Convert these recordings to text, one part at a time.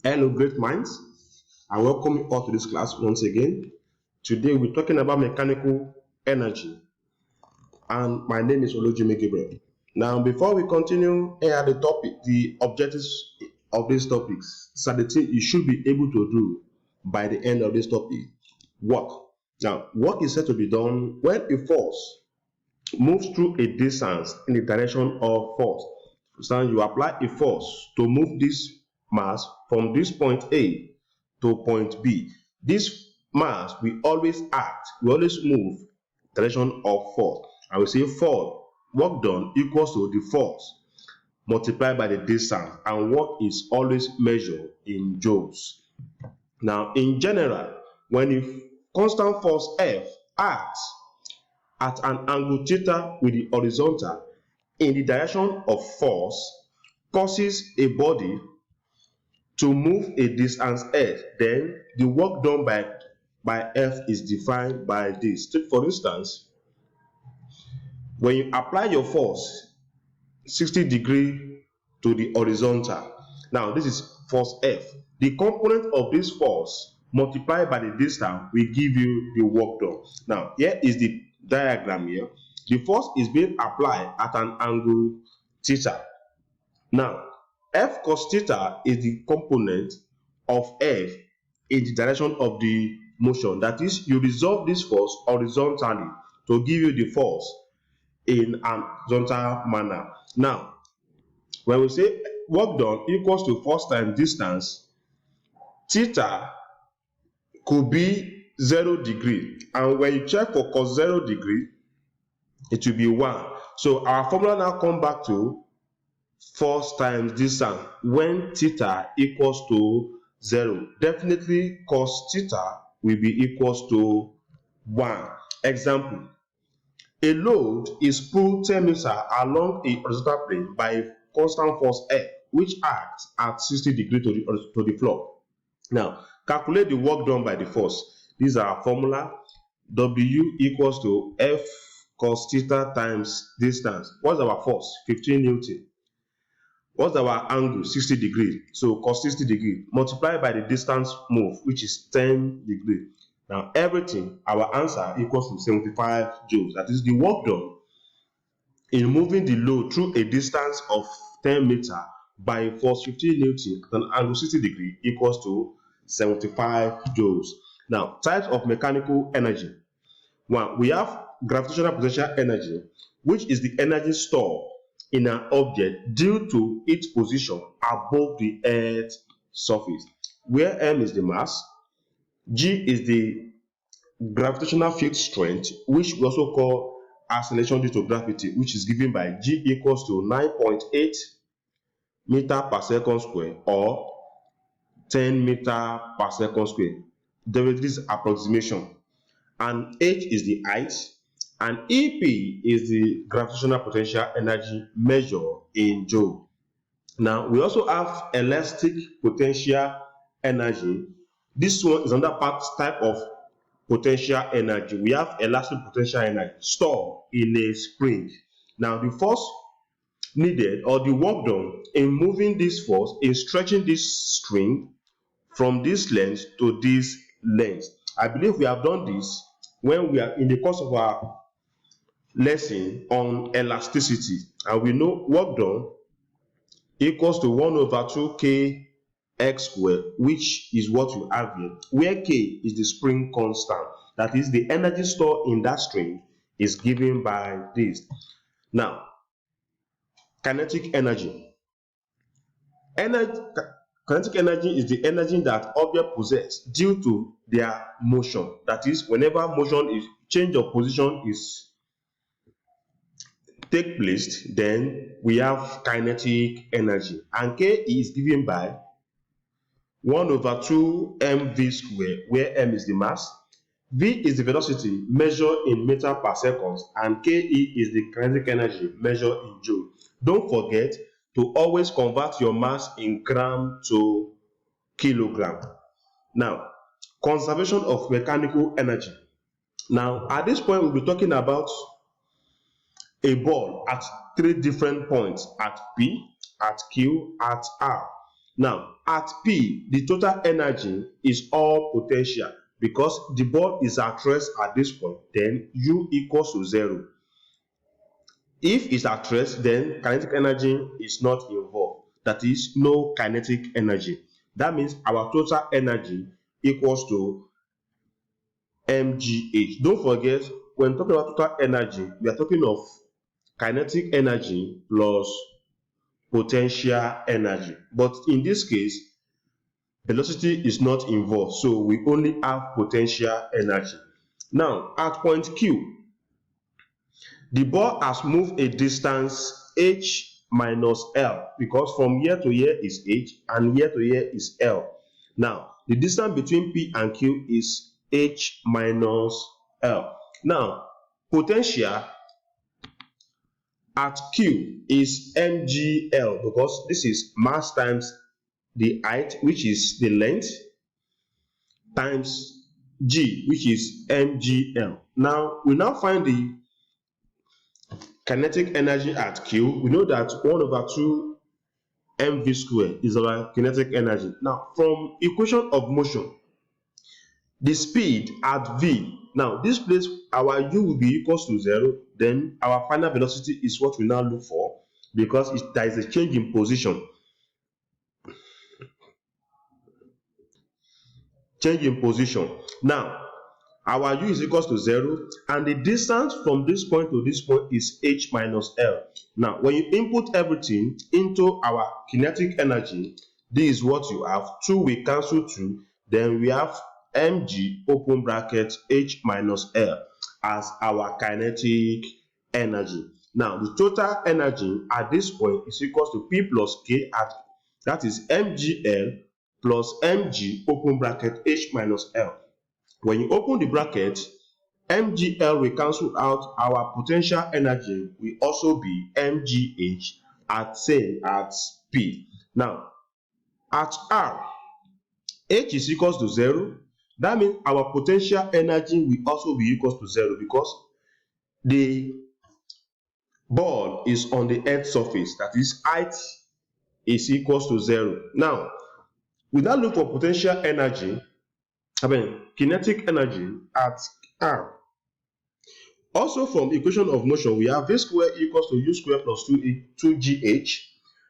Hello, great minds. I welcome you all to this class once again. Today we're talking about mechanical energy, and my name is Olujimi Gabriel. Now, before we continue, here are the objectives of these topics. So the thing you should be able to do by the end of this topic. Work. Now, work is said to be done when a force moves through a distance in the direction of force. So you apply a force to move this mass from this point A to point B. This mass will always move direction of force. I will say force, work done equals to the force multiplied by the distance, and work is always measured in joules. Now, in general, when a constant force F acts at an angle theta with the horizontal in the direction of force causes a body to move a distance s, then the work done by F is defined by this. Take for instance, when you apply your force 60 degree to the horizontal, now this is force F. The component of this force multiplied by the distance will give you the work done. Now here is the diagram here. The force is being applied at an angle theta. Now F cos theta is the component of F in the direction of the motion. That is, you resolve this force horizontally to give you the force in an horizontal manner. Now, when we say work done equals to force times distance, theta could be 0 degree, and when you check for cos 0 degree, it will be 1. So our formula now come back to force times distance when theta equals to 0. Definitely cos theta will be equals to 1. Example: a load is pulled 10 meters along a horizontal plane by a constant force F, which acts at 60 degrees to the floor. Now, calculate the work done by the force. These are our formula. W equals to F cos theta times distance. What's our force? 15 Newton. What's our angle? 60 degrees. So cos 60 degrees multiplied by the distance moved, which is 10 degrees. Now everything, our answer equals to 75 joules. That is the work done in moving the load through a distance of 10 meters by force 15 Newton at an angle 60 degrees equals to 75 joules. Now, types of mechanical energy. One, we have gravitational potential energy, which is the energy stored in an object due to its position above the Earth's surface, where m is the mass, g is the gravitational field strength, which we also call acceleration due to gravity, which is given by g equals to 9.8 meter per second square or 10 meter per second square. There is approximation. And h is the height, and ep is the gravitational potential energy measured in joule. Now we also have elastic potential energy. This one is another type of potential energy. We have elastic potential energy stored in a spring. Now the force needed or the work done in moving this force in stretching this string from this length to this length. I believe we have done this when we are in the course of our lesson on elasticity, and we know work done equals to 1 over 2 kx squared, which is what you have here, where k is the spring constant. That is, the energy stored in that string is given by this. Now, kinetic energy. Kinetic energy is the energy that objects possess due to their motion. That is, whenever change of position is take place, then we have kinetic energy, and k is given by 1 over 2 mv squared, where m is the mass, v is the velocity measured in meter per second, and ke is the kinetic energy measured in joule. Don't forget to always convert your mass in gram to kilogram. Now, conservation of mechanical energy. Now, at this point, we'll be talking about a ball at 3 different points: at P, at Q, at R. Now, at P, the total energy is all potential because the ball is at rest at this point, then U equals to 0. If it's at rest, then kinetic energy is not involved. That is, no kinetic energy. That means our total energy equals to mgh. Don't forget, when talking about total energy, we are talking of kinetic energy plus potential energy. But in this case, velocity is not involved, so we only have potential energy. Now, at point Q, the ball has moved a distance h minus L because from here to here is h and here to here is L. Now, the distance between P and Q is h minus L. Now, potential at Q is mgl because this is mass times the height, which is the length, times g, which is mgl. Now, we now find the kinetic energy at Q. We know that 1/2 mv squared is our kinetic energy. Now, from equation of motion, the speed at v, now this place our u will be equals to 0, then our final velocity is what we now look for because there is a change in position. Now, our u is equals to 0 and the distance from this point to this point is h minus L. Now, when you input everything into our kinetic energy, this is what you have. 2 we cancel 2, then we have mg open bracket h minus L as our kinetic energy. Now, the total energy at this point is equals to P plus K at, that is mgl plus mg open bracket h minus L. When you open the bracket, mgl will cancel out, our potential energy will also be mgh at same at P. Now, at R, h is equals to 0. That means our potential energy will also be equals to 0 because the ball is on the earth surface, that is height is equals to 0. Now, we now look for potential energy, kinetic energy at R. Also from equation of motion, we have v squared equals to u squared plus 2gh.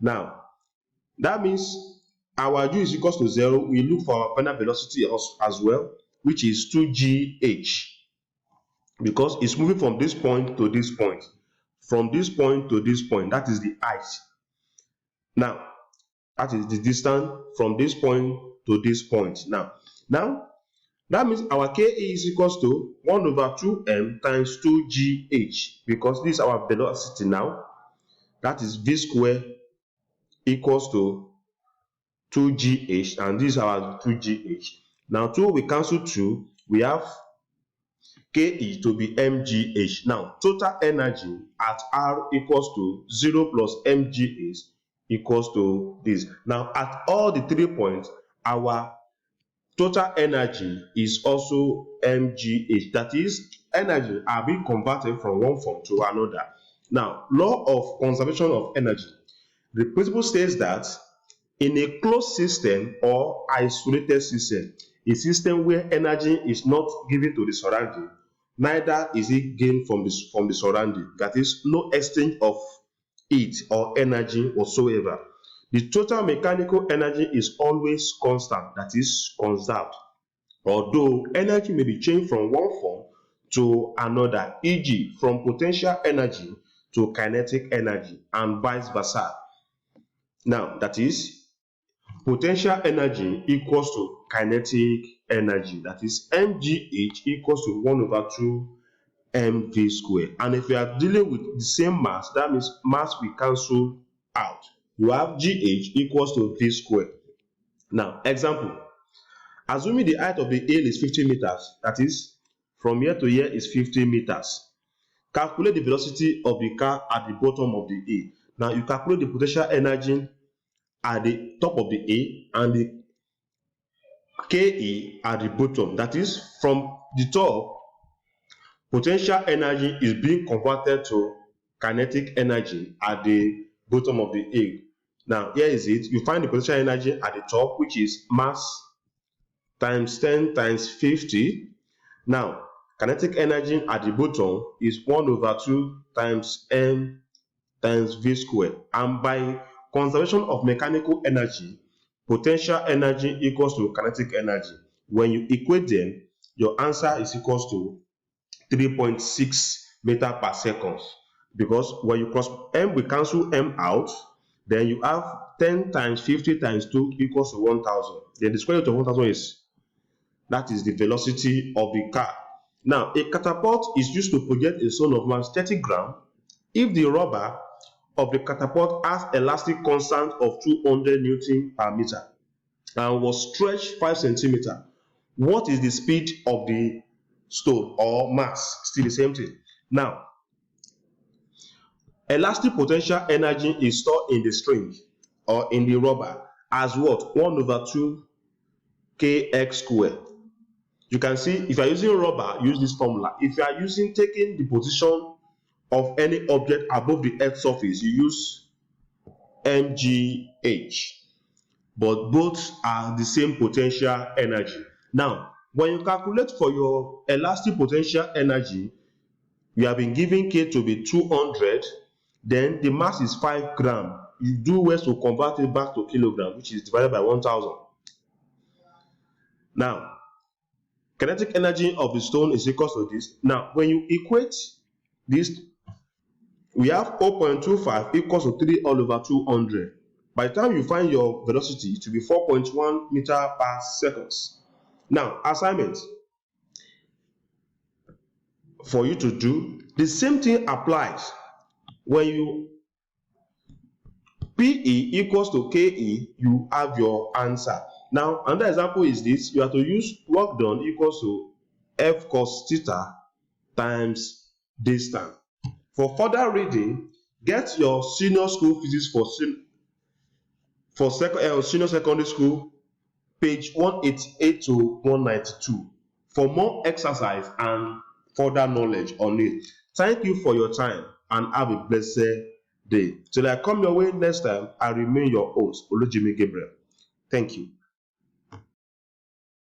Now, that means our u is equals to 0. We look for our final velocity as well, which is 2gh, because it's moving from this point to this point. From this point to this point, that is the height. Now, that is the distance from this point to this point. Now that means our Ke is equals to 1/2m times 2gh, because this is our velocity now. That is v squared equals to 2gh, and this is our 2gh. Now, 2 we cancel 2, we have Ke to be mgh. Now, total energy at R equals to 0 plus mgh equals to this. Now, at all the 3 points, our total energy is also mgh. That is, energy are being converted from one form to another. Now, law of conservation of energy. The principle states that in a closed system or isolated system, a system where energy is not given to the surrounding, neither is it gained from the surrounding. That is, no exchange of heat or energy whatsoever. The total mechanical energy is always constant, that is, conserved. Although energy may be changed from one form to another, e.g., from potential energy to kinetic energy, and vice versa. Now, that is, potential energy equals to kinetic energy, that is, mgh equals to 1/2 mv squared. And if we are dealing with the same mass, that means mass we cancel out. You have gh equals to v squared. Now, example, assuming the height of the hill is 50 meters, that is, from here to here is 50 meters. Calculate the velocity of the car at the bottom of the hill. Now, you calculate the potential energy at the top of the hill and the Ke at the bottom. That is, from the top, potential energy is being converted to kinetic energy at the bottom of the hill. Now, here is it. You find the potential energy at the top, which is mass times 10 times 50. Now, kinetic energy at the bottom is 1/2 times m times v squared. And by conservation of mechanical energy, potential energy equals to kinetic energy. When you equate them, your answer is equals to 3.6 meter per second, because when you cross m, we cancel m out, then you have 10 times 50 times 2 equals to 1000. Then the square root of 1000 is, that is the velocity of the car. Now, a catapult is used to project a stone of mass 30 grams if the rubber of the catapult has elastic constant of 200 Newton per meter and was stretched 5 centimeters. What is the speed of the stone or mass? Still the same thing. Now, elastic potential energy is stored in the string or in the rubber as what? 1/2 kx squared. You can see, if you are using rubber, use this formula. If you are using taking the position of any object above the earth's surface, you use mgh, but both are the same potential energy. Now, when you calculate for your elastic potential energy, you have been given k to be 200, then the mass is 5 grams. You do well to convert it back to kilogram, which is divided by 1000. Now, kinetic energy of the stone is equal to this. Now, when you equate this, we have 0.25 equals to 3/200. By the time you find your velocity, it will be 4.1 meter per second. Now, assignment for you to do, the same thing applies when you PE equals to KE, you have your answer. Now, another example is this. You have to use work done equals to F cos theta times distance. For further reading, get your senior school physics for senior secondary school, page 188 to 192, for more exercise and further knowledge on it. Thank you for your time and have a blessed day. Till I come your way next time, I remain your host, Olujimi Gabriel. Thank you.